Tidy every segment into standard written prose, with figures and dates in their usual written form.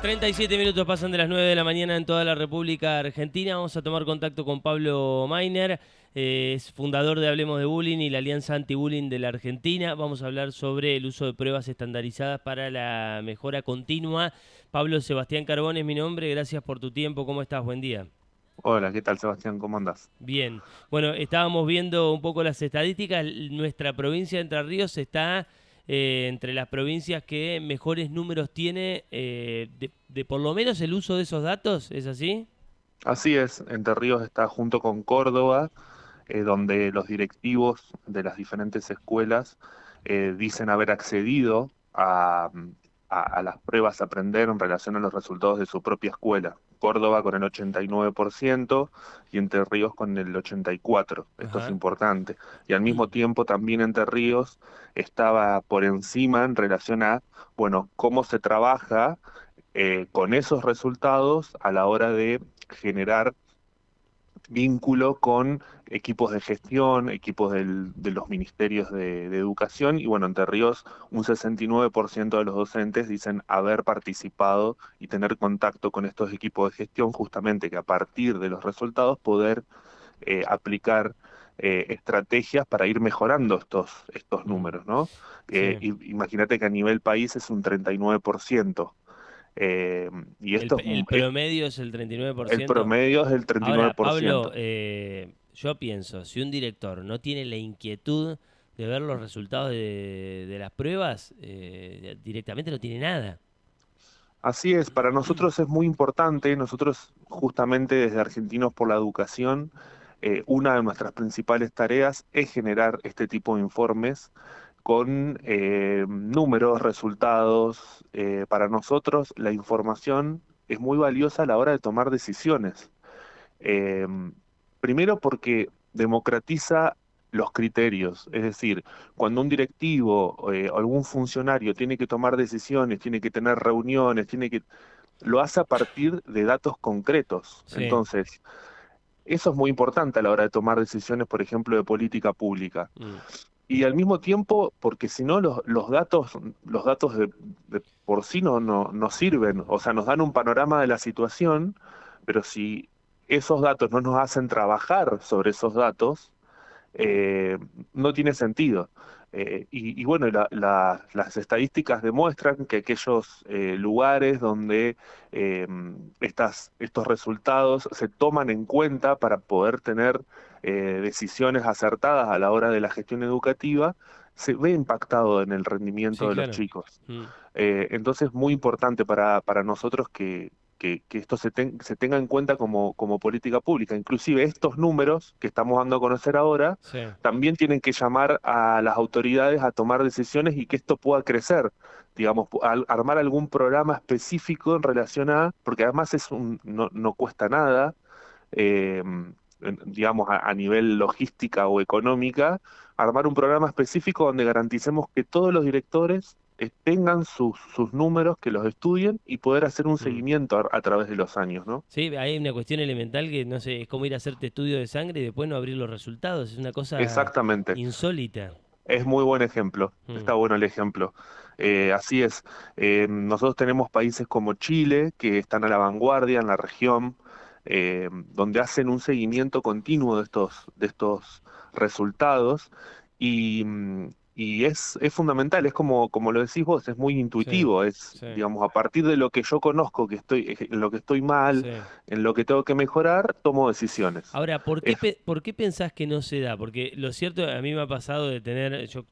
37 minutos pasan de las 9 de la mañana en toda la República Argentina. Vamos a tomar contacto con Pablo Mainer, es fundador de Hablemos de Bullying y la Alianza Anti-Bullying de la Argentina. Vamos a hablar sobre el uso de pruebas estandarizadas para la mejora continua. Pablo, Sebastián Carbón es mi nombre, gracias por tu tiempo. ¿Cómo estás? Buen día. Hola, ¿qué tal, Sebastián? ¿Cómo andás? Bien, bueno, estábamos viendo un poco las estadísticas. Nuestra provincia de Entre Ríos está entre las provincias que mejores números tiene de por lo menos el uso de esos datos, ¿es así? Así es, Entre Ríos está junto con Córdoba, donde los directivos de las diferentes escuelas dicen haber accedido a las pruebas a aprender en relación a los resultados de su propia escuela. Córdoba con el 89% y Entre Ríos con el 84%. Esto es Ajá. importante. Y al mismo tiempo también Entre Ríos estaba por encima en relación a, bueno, cómo se trabaja con esos resultados a la hora de generar vínculo con equipos de gestión, equipos de los ministerios de educación, y bueno, Entre Ríos, un 69% de los docentes dicen haber participado y tener contacto con estos equipos de gestión, justamente que a partir de los resultados poder aplicar estrategias para ir mejorando estos Mm, números, ¿no? sí. Imagínate que a nivel país es un 39%. Eh, y El, esto el promedio es el el 39%. promedio es el Ahora, Pablo, 39%. yo pienso, si un director no tiene la inquietud de ver los resultados de las pruebas, directamente no tiene nada. Así es, para nosotros es muy importante, nosotros justamente desde Argentinos por la Educación, una de nuestras principales tareas es generar este tipo de informes con números, resultados. Para nosotros la información es muy valiosa a la hora de tomar decisiones. Eh, Primero porque democratiza los criterios, es decir, cuando un directivo o algún funcionario tiene que tomar decisiones, tiene que tener reuniones, lo hace a partir de datos concretos. Sí. Entonces, eso es muy importante a la hora de tomar decisiones, por ejemplo, de política pública. Mm, Y al mismo tiempo, porque si no, los datos de por sí no sirven, o sea, nos dan un panorama de la situación, pero si esos datos no nos hacen trabajar sobre esos datos, eh, no tiene sentido. Y bueno, las estadísticas demuestran que aquellos lugares donde eh, estos resultados se toman en cuenta para poder tener decisiones acertadas a la hora de la gestión educativa, se ve impactado en el rendimiento sí, de los claro. chicos. Mm, Entonces, muy importante para nosotros que esto se tenga en cuenta como política pública. Inclusive estos números que estamos dando a conocer ahora sí. también tienen que llamar a las autoridades a tomar decisiones y que esto pueda crecer. Digamos, armar algún programa específico en relación a, porque además no cuesta nada, eh, digamos, a nivel logística o económica, armar un programa específico donde garanticemos que todos los directores tengan sus números, que los estudien y poder hacer un Mm. seguimiento a través de los años, ¿no? Sí, hay una cuestión elemental que no sé, es como ir a hacerte estudio de sangre y después no abrir los resultados. Es una cosa Exactamente. insólita. Es muy buen ejemplo. Mm, Está bueno el ejemplo. Así es. Nosotros tenemos países como Chile que están a la vanguardia en la región, donde hacen un seguimiento continuo de estos resultados y es fundamental. Es como lo decís vos, es muy sí, intuitivo. Es, sí, digamos, a partir de lo que yo conozco, en lo que estoy mal, sí. en lo que tengo que mejorar, tomo decisiones. Ahora, ¿por qué, Es, por qué pensás que no se da? Porque lo cierto, a mí me ha pasado de tener, yo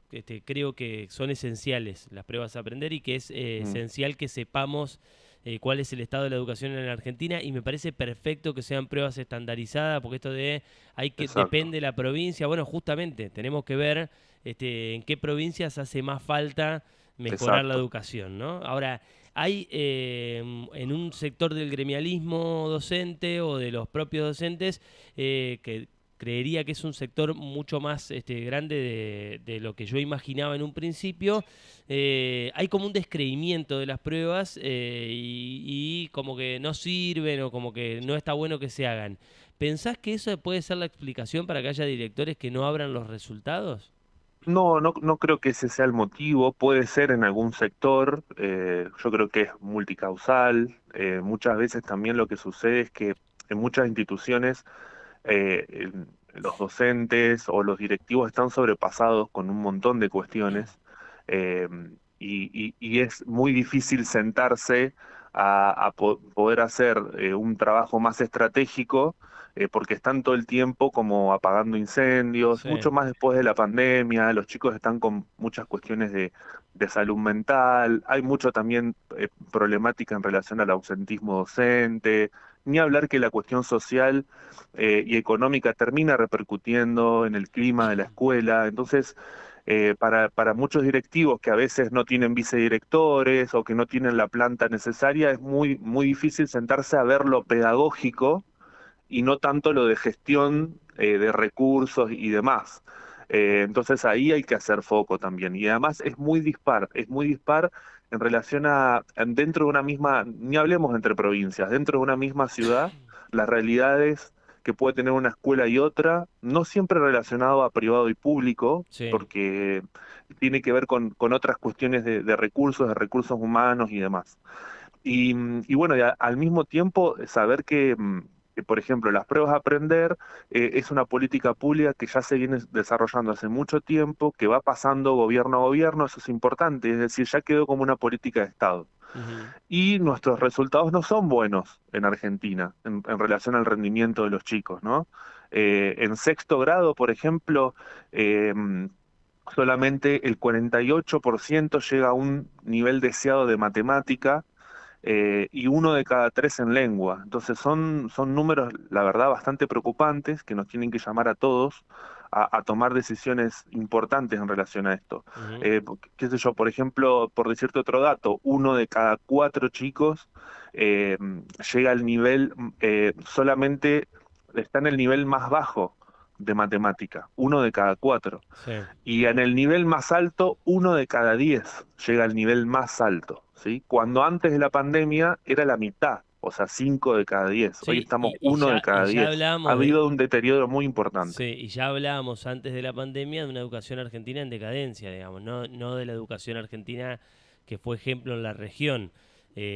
creo que son esenciales las pruebas a aprender y que es mm, esencial que sepamos cuál es el estado de la educación en la Argentina y me parece perfecto que sean pruebas estandarizadas porque esto de hay que exacto. depende de la provincia, bueno, justamente tenemos que ver en qué provincias hace más falta mejorar la Exacto. educación, ¿no? Ahora, hay en un sector del gremialismo docente o de los propios docentes que creería que es un sector mucho más grande de lo que yo imaginaba en un principio. Hay como un descreimiento de las pruebas y como que no sirven o como que no está bueno que se hagan. ¿Pensás que eso puede ser la explicación para que haya directores que no abran los resultados? No, no, no creo que ese sea el motivo. Puede ser en algún sector. Yo creo que es multicausal. Muchas veces también lo que sucede es que en muchas instituciones los docentes o los directivos están sobrepasados con un montón de cuestiones, eh, y es muy difícil sentarse a poder hacer un trabajo más estratégico, porque están todo el tiempo como apagando incendios, Sí, mucho más después de la pandemia. Los chicos están con muchas cuestiones de salud mental, hay mucho también problemática en relación al ausentismo docente, ni hablar que la cuestión social y económica termina repercutiendo en el clima de la escuela. Entonces, para muchos directivos que a veces no tienen vicedirectores o que no tienen la planta necesaria, es muy, muy difícil sentarse a ver lo pedagógico y no tanto lo de gestión de recursos y demás. Entonces ahí hay que hacer foco también. Y además es muy dispar en relación dentro de una misma, ni hablemos entre provincias, dentro de una misma ciudad, las realidades que puede tener una escuela y otra, no siempre relacionado a privado y público, sí. porque tiene que ver con otras cuestiones de recursos humanos y demás. Y bueno, al mismo tiempo saber que, por ejemplo, las pruebas a aprender es una política pública que ya se viene desarrollando hace mucho tiempo, que va pasando gobierno a gobierno, eso es importante, es decir, ya quedó como una política de Estado. Ujú. Y nuestros resultados no son buenos en Argentina en relación al rendimiento de los chicos, ¿no? En sexto grado, por ejemplo, eh, solamente el 48% llega a un nivel deseado de matemática, y uno de cada tres en lengua. Entonces son números, la verdad, bastante preocupantes que nos tienen que llamar a todos a tomar decisiones importantes en relación a esto. Ujú. Qué sé yo, por ejemplo, por decirte otro dato, uno de cada cuatro chicos eh, llega al nivel, solamente está en el nivel más bajo de matemática, uno de cada cuatro. Sí. Y en el nivel más alto, uno de cada 10 llega al nivel más alto, ¿sí? Cuando antes de la pandemia era la mitad, o sea, 5 de cada 10. Hoy Sí, estamos uno de y cada ya 10. Ha hablábamos habido un deterioro muy importante. sí, y ya hablábamos antes de la pandemia de una educación argentina en decadencia, digamos, no de la educación argentina que fue ejemplo en la región.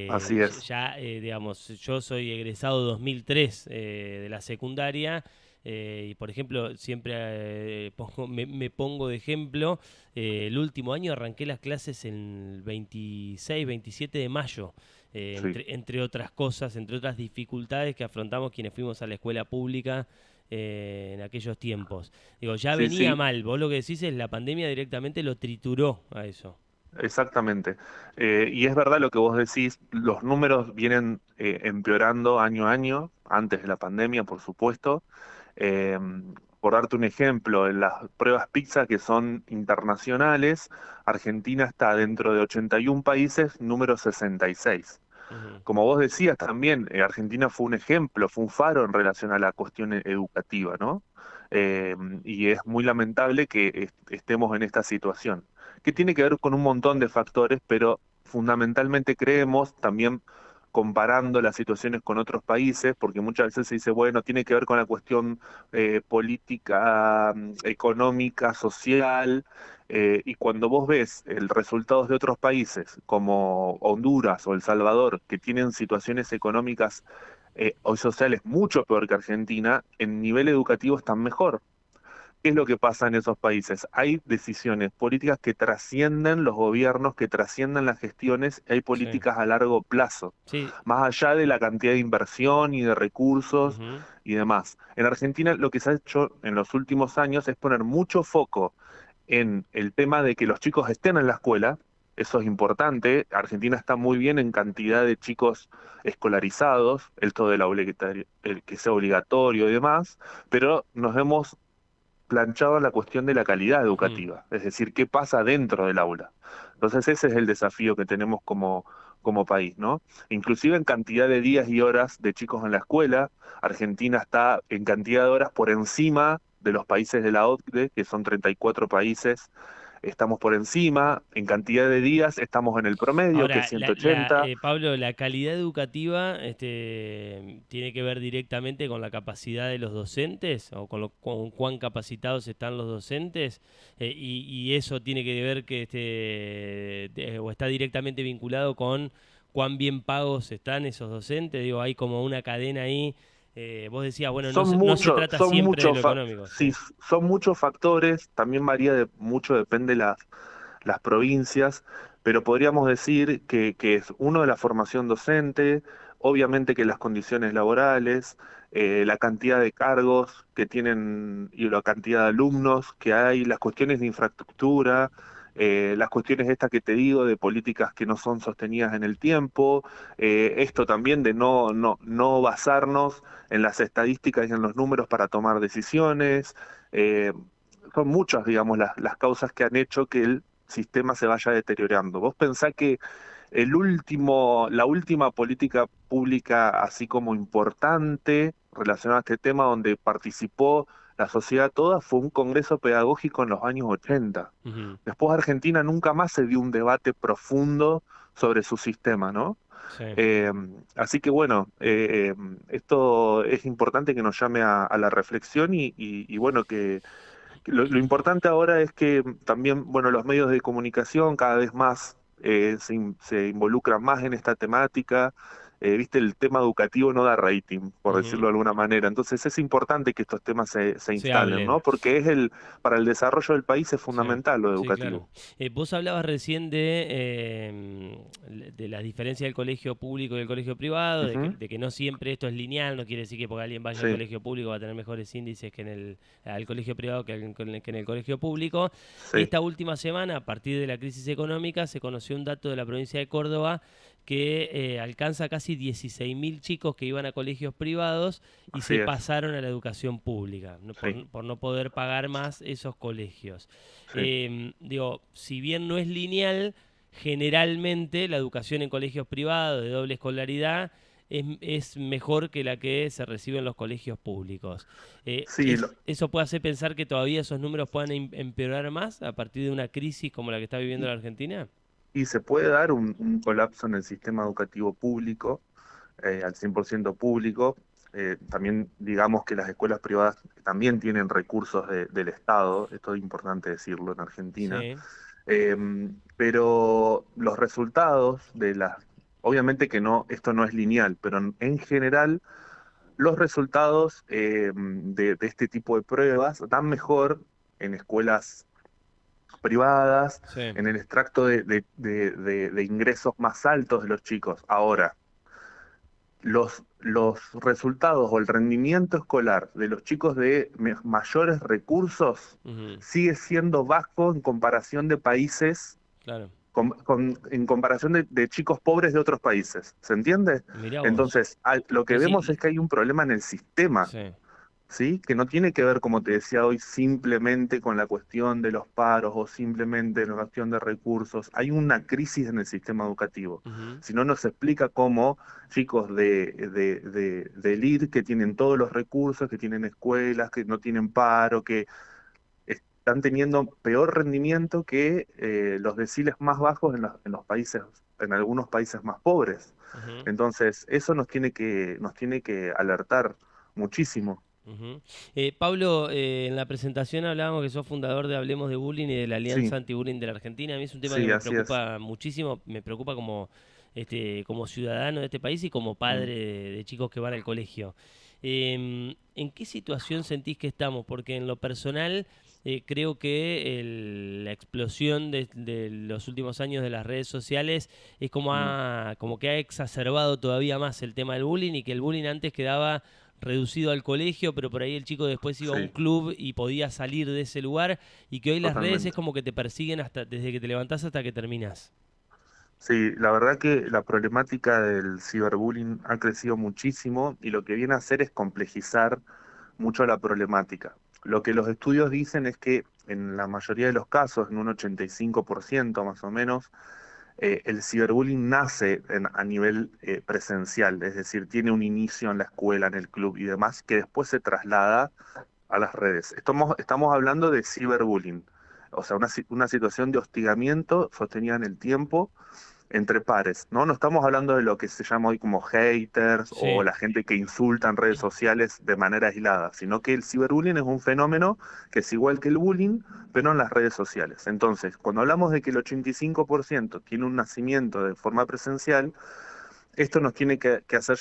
Así es. Digamos, yo soy egresado 2003 de la secundaria, y, por ejemplo, siempre me pongo de ejemplo, el último año arranqué las clases el 26, 27 de mayo, Sí, entre otras cosas, entre otras dificultades que afrontamos quienes fuimos a la escuela pública en aquellos tiempos. Digo, ya sí, venía sí, mal. Vos lo que decís es la pandemia directamente lo trituró a eso. exactamente. Y es verdad lo que vos decís, los números vienen empeorando año a año, antes de la pandemia, por supuesto. Eh, por darte un ejemplo, en las pruebas PISA que son internacionales, Argentina está dentro de 81 países, número 66. Ujú. Como vos decías también, Argentina fue un ejemplo, fue un faro en relación a la cuestión educativa, ¿no? Eh, y es muy lamentable que estemos en esta situación, que tiene que ver con un montón de factores, pero fundamentalmente creemos también comparando las situaciones con otros países, porque muchas veces se dice, bueno, tiene que ver con la cuestión política, económica, social, y cuando vos ves el resultados de otros países como Honduras o El Salvador, que tienen situaciones económicas o sociales mucho peor que Argentina, en nivel educativo están mejor. ¿Qué es lo que pasa en esos países? Hay decisiones políticas que trascienden los gobiernos, que trascienden las gestiones, hay Sí, políticas a largo plazo, sí. más allá de la cantidad de inversión y de recursos Ujú. y demás. En Argentina lo que se ha hecho en los últimos años es poner mucho foco en el tema de que los chicos estén en la escuela. Eso es importante. Argentina está muy bien en cantidad de chicos escolarizados, esto de el que sea obligatorio y demás, pero nos hemos planchado la cuestión de la calidad Mm. educativa, es decir, qué pasa dentro del aula. Entonces ese es el desafío que tenemos como país, ¿no? Inclusive en cantidad de días y horas de chicos en la escuela, Argentina está en cantidad de horas por encima de los países de la OCDE, que son 34 países, estamos por encima, en cantidad de días estamos en el promedio, que es Ahora, 180. Pablo, la calidad educativa tiene que ver directamente con la capacidad de los docentes o con cuán capacitados están los docentes y eso tiene que ver que o está directamente vinculado con cuán bien pagos están esos docentes. Digo, hay como una cadena ahí. Vos decías, bueno, Son no se muchos, trata siempre de lo económico, sí, sí. son muchos factores, también varía mucho, depende las provincias, pero podríamos decir que es uno de la formación docente, obviamente que las condiciones laborales, la cantidad de cargos que tienen y la cantidad de alumnos que hay, las cuestiones de infraestructura, las cuestiones estas que te digo de políticas que no son sostenidas en el tiempo, esto también de no basarnos en las estadísticas y en los números para tomar decisiones. eh, Son muchas, digamos, las causas que han hecho que el sistema se vaya deteriorando. Vos pensás que la última política pública así como importante relacionada a este tema donde participó la sociedad toda fue un congreso pedagógico en los años 80. Ujú, Después Argentina nunca más se dio un debate profundo sobre su sistema, ¿no? sí. Eh, Así que bueno, esto es importante que nos llame a la reflexión y bueno, que lo importante ahora es que también, bueno, los medios de comunicación cada vez más se involucran más en esta temática. Viste, el tema educativo no da rating, por Ujú. decirlo de alguna manera. Entonces es importante que estos temas se Se instalen, hablen. ¿no? Porque para el desarrollo del país es Sí, fundamental lo sí, claro. educativo. Vos hablabas recién de la diferencia del colegio público y el colegio privado, Ujú. de que no siempre esto es lineal, no quiere decir que porque alguien vaya al Sí, colegio público va a tener mejores índices que al colegio privado que en el colegio público. sí, Esta última semana, a partir de la crisis económica, se conoció un dato de la provincia de Córdoba que alcanza casi 16.000 chicos que iban a colegios privados y así se es. pasaron a la educación pública, ¿no? Sí, Por no poder pagar más esos colegios. sí. Digo, si bien no es lineal, generalmente la educación en colegios privados de doble escolaridad es mejor que la que se recibe en los colegios públicos. Sí, ¿Eso puede hacer pensar que todavía esos números puedan empeorar más a partir de una crisis como la que está viviendo y, la Argentina? y se puede dar un colapso en el sistema educativo público al 100% público. También digamos que las escuelas privadas también tienen recursos del Estado, esto es importante decirlo en Argentina. Sí. Eh, pero los resultados obviamente que no, esto no es lineal, pero en general los resultados de este tipo de pruebas dan mejor en escuelas privadas, Sí. en el extracto de ingresos más altos de los chicos. Ahora, los resultados o el rendimiento escolar de los chicos de mayores recursos Ujú, sigue siendo bajo en comparación de países, claro. en comparación de chicos pobres de otros países. ¿Se entiende? Mirá vos. Entonces, lo que Y vemos sí, es que hay un problema en el sistema. sí. ¿Sí? Que no tiene que ver, como te decía hoy, simplemente con la cuestión de los paros o simplemente en la cuestión de recursos. Hay una crisis en el sistema educativo. Ujú, Si no, nos explica cómo chicos del IR que tienen todos los recursos, que tienen escuelas, que no tienen paro, que están teniendo peor rendimiento que los deciles más bajos en los países, en algunos países más pobres. ujú. Entonces, eso nos tiene que alertar muchísimo. Ujú. Pablo, en la presentación hablábamos que sos fundador de Hablemos de Bullying y de la Sí. Alianza Anti-Bullying de la Argentina. A mí es un tema que Sí, me así es. preocupa muchísimo, me preocupa como ciudadano de este país y como Mm. padre de chicos que van al colegio. ¿En qué situación sentís que estamos? Porque en lo personal creo que la explosión de los últimos años de las redes sociales es Mm. como que ha exacerbado todavía más el tema del bullying y que el bullying antes quedaba reducido al colegio, pero por ahí el chico después iba a un Sí, club y podía salir de ese lugar y que hoy las redes es totalmente. como que te persiguen hasta desde que te levantás hasta que terminás. Sí, la verdad que la problemática del ciberbullying ha crecido muchísimo y lo que viene a hacer es complejizar mucho la problemática. Lo que los estudios dicen es que en la mayoría de los casos, en un 85% más o menos, el ciberbullying nace a nivel presencial, es decir, tiene un inicio en la escuela, en el club y demás, que después se traslada a las redes. Estamos hablando de ciberbullying. o sea, una situación de hostigamiento sostenida en el tiempo entre pares, ¿no? No estamos hablando de lo que se llama hoy como haters o Sí. la gente que insulta en redes sociales de manera aislada, sino que el ciberbullying es un fenómeno que es igual que el bullying, pero en las redes sociales. Entonces, cuando hablamos de que el 85% tiene un nacimiento de forma presencial, esto nos tiene que hacer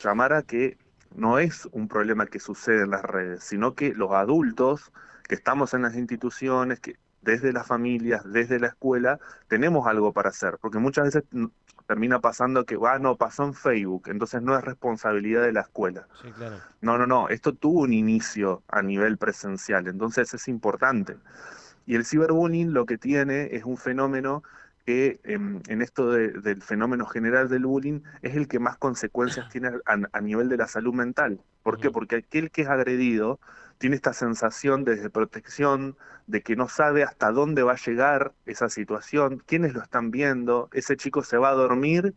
llamar a que no es un problema que sucede en las redes, sino que los adultos que estamos en las instituciones, que desde las familias, desde la escuela, tenemos algo para hacer, porque muchas veces termina pasando que, no, pasó en Facebook, entonces no es responsabilidad de la escuela. Sí, claro. No, no, no, esto tuvo un inicio a nivel presencial, entonces es importante. Y el ciberbullying lo que tiene es un fenómeno que en esto del fenómeno general del bullying es el que más consecuencias tiene a nivel de la salud mental. ¿Por qué? Ujú. Porque aquel que es agredido tiene esta sensación de protección, de que no sabe hasta dónde va a llegar esa situación, quiénes lo están viendo, ese chico se va a dormir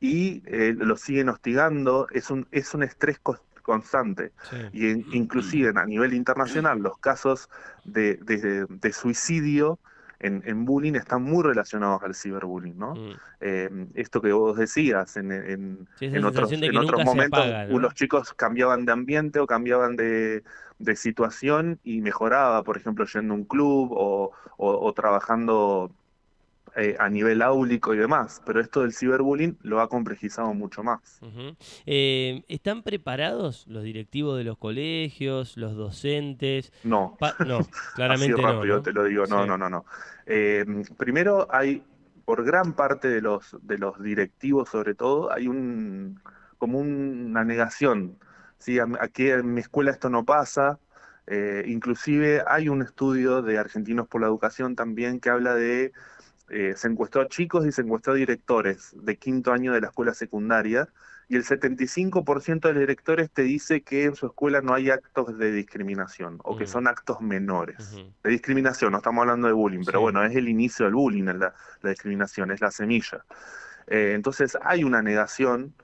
y lo siguen hostigando, es un estrés constante. Sí. Y inclusive a nivel internacional, los casos de suicidio en bullying están muy relacionados al ciberbullying, ¿no? Mm. Esto que vos decías, Sí, esa en sensación otros, de en que otros nunca se momentos apaga, ¿no? los chicos cambiaban de ambiente o cambiaban de situación y mejoraba, por ejemplo, yendo a un club o trabajando a nivel áulico y demás, pero esto del ciberbullying lo ha complejizado mucho más. Ujú. ¿Están preparados los directivos de los colegios, los docentes? No, No, así claramente no, rápido ¿no? te lo digo, no, Sí. no, no, no. Primero hay, por gran parte de los directivos sobre todo, hay como una negación, ¿sí? Aquí en mi escuela esto no pasa, inclusive hay un estudio de Argentinos por la Educación también que habla de se encuestó a chicos y se encuestó a directores de quinto año de la escuela secundaria, y el 75% de los directores te dice que en su escuela no hay actos de discriminación o que Mm, son actos menores. ujú. De discriminación, no estamos hablando de bullying, pero Sí. bueno, es el inicio del bullying, la discriminación, es la semilla. Entonces hay una negación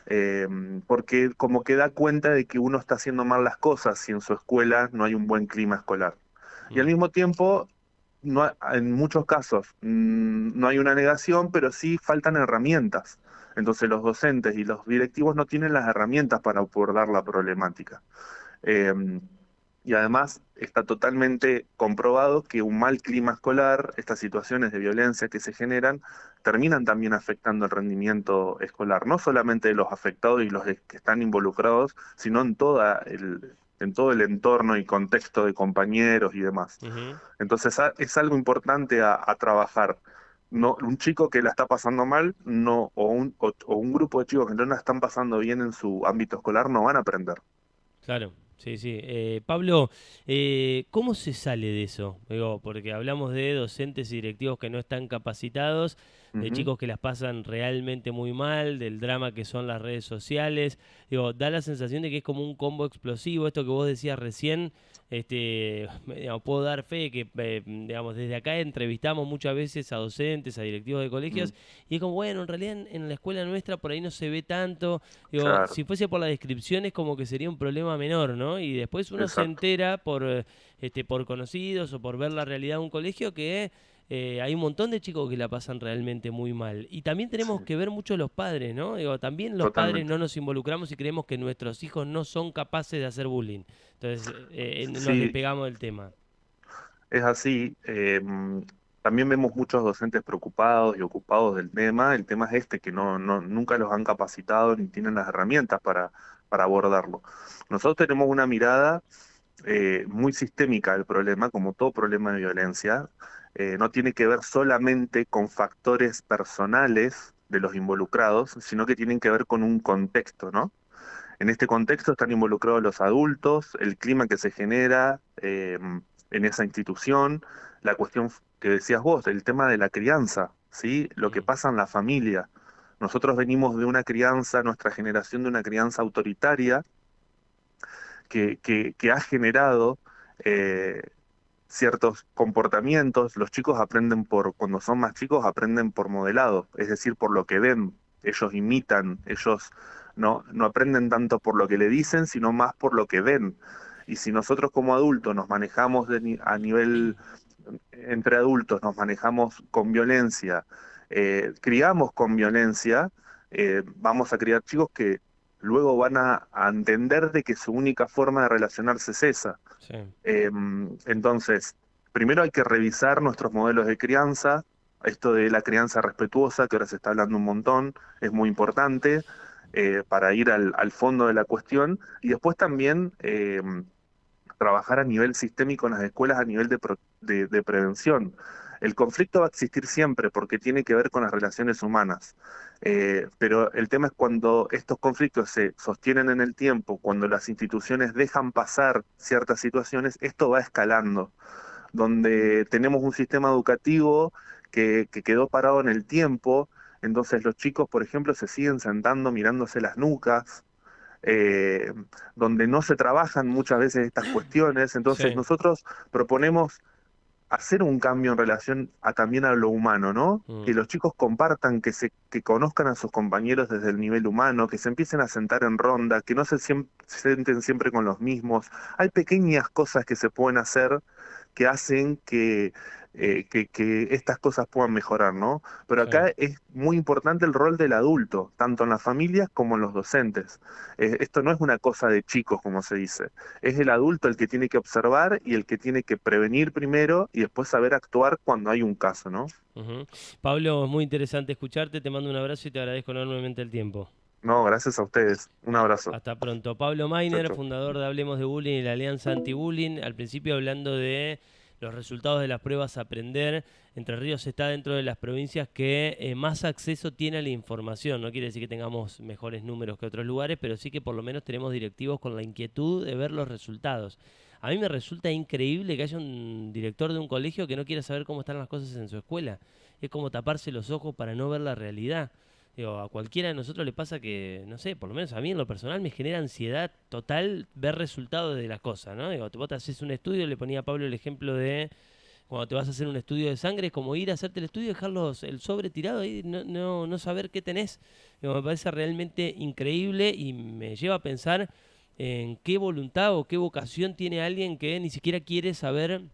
eh, porque como que da cuenta de que uno está haciendo mal las cosas si en su escuela no hay un buen clima escolar. Y al Mm, mismo tiempo, en muchos casos no hay una negación, pero sí faltan herramientas. Entonces los docentes y los directivos no tienen las herramientas para abordar la problemática. Eh, y además está totalmente comprobado que un mal clima escolar, estas situaciones de violencia que se generan, terminan también afectando el rendimiento escolar, no solamente de los afectados y los que están involucrados, sino en todo el entorno y contexto de compañeros y demás. ujú. Entonces es algo importante a trabajar. No, un chico que la está pasando mal, no, o un grupo de chicos que no la están pasando bien en su ámbito escolar, no van a aprender. Claro, sí, sí. Pablo, ¿cómo se sale de eso? Digo, porque hablamos de docentes y directivos que no están capacitados, de Ujú. chicos que las pasan realmente muy mal, del drama que son las redes sociales. Digo, da la sensación de que es como un combo explosivo, esto que vos decías recién. Digamos, puedo dar fe que, digamos, desde acá entrevistamos muchas veces a docentes, a directivos de Mm, colegios, y es como, bueno, en realidad en la escuela nuestra por ahí no se ve tanto. Digo, claro, si fuese por la descripción es como que sería un problema menor, ¿no? Y después uno se exacto, entera por conocidos o por ver la realidad de un colegio que hay un montón de chicos que la pasan realmente muy mal. Y también tenemos sí, que ver mucho los padres, ¿no? Digo, también los padres totalmente. no nos involucramos y creemos que nuestros hijos no son capaces de hacer bullying. Entonces nos Sí, despegamos del tema. es así. También vemos muchos docentes preocupados y ocupados del tema. El tema es este, que nunca los han capacitado ni tienen las herramientas para abordarlo. Nosotros tenemos una mirada muy sistémica del problema, como todo problema de violencia. No tiene que ver solamente con factores personales de los involucrados, sino que tienen que ver con un contexto, ¿no? En este contexto están involucrados los adultos, el clima que se genera en esa institución, la cuestión que decías vos, el tema de la crianza, ¿sí? Lo que Mm, pasa en la familia. Nosotros venimos de una crianza, nuestra generación de una crianza autoritaria que ha generado eh, ciertos comportamientos. Los chicos aprenden cuando son más chicos, aprenden por modelado, es decir, por lo que ven. Ellos imitan, ellos no aprenden tanto por lo que le dicen, sino más por lo que ven. Y si nosotros como adultos nos manejamos a nivel entre adultos nos manejamos con violencia, criamos con violencia, vamos a criar chicos que luego van a entender de que su única forma de relacionarse es esa. Sí, Entonces, primero hay que revisar nuestros modelos de crianza. Esto de la crianza respetuosa, que ahora se está hablando un montón, es muy importante para ir al fondo de la cuestión. Y después también trabajar a nivel sistémico en las escuelas, a nivel de prevención. El conflicto va a existir siempre porque tiene que ver con las relaciones humanas. Pero el tema es cuando estos conflictos se sostienen en el tiempo, cuando las instituciones dejan pasar ciertas situaciones, esto va escalando, donde tenemos un sistema educativo que quedó parado en el tiempo. Entonces los chicos, por ejemplo, se siguen sentando mirándose las nucas, eh, donde no se trabajan muchas veces estas cuestiones. Entonces sí. nosotros proponemos hacer un cambio en relación a también a lo humano, ¿no? Mm, Que los chicos compartan, que conozcan a sus compañeros desde el nivel humano, que se empiecen a sentar en ronda, que no se sienten siempre con los mismos. Hay pequeñas cosas que se pueden hacer que hacen que estas cosas puedan mejorar, ¿no? Pero sí. acá es muy importante el rol del adulto, tanto en las familias como en los docentes. Esto no es una cosa de chicos, como se dice. Es el adulto el que tiene que observar y el que tiene que prevenir primero y después saber actuar cuando hay un caso, ¿no? Ujú. Pablo, es muy interesante escucharte, te mando un abrazo y te agradezco enormemente el tiempo. No, gracias a ustedes. Un abrazo. Hasta pronto. Pablo Chau, Mainer, chau. fundador de Hablemos de Bullying y la Alianza Anti-Bullying. Al principio hablando de los resultados de las pruebas a aprender. Entre Ríos está dentro de las provincias que más acceso tiene a la información. No quiere decir que tengamos mejores números que otros lugares, pero sí que por lo menos tenemos directivos con la inquietud de ver los resultados. A mí me resulta increíble que haya un director de un colegio que no quiera saber cómo están las cosas en su escuela. Es como taparse los ojos para no ver la realidad. Digo, a cualquiera de nosotros le pasa que, no sé, por lo menos a mí en lo personal me genera ansiedad total ver resultados de las cosas, ¿no? Digo, vos te haces un estudio, le ponía a Pablo el ejemplo de cuando te vas a hacer un estudio de sangre, es como ir a hacerte el estudio y dejar el sobre tirado ahí, no saber qué tenés. Digo, me parece realmente increíble y me lleva a pensar en qué voluntad o qué vocación tiene alguien que ni siquiera quiere saber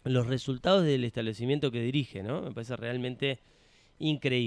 los resultados del establecimiento que dirige, ¿no? Me parece realmente increíble.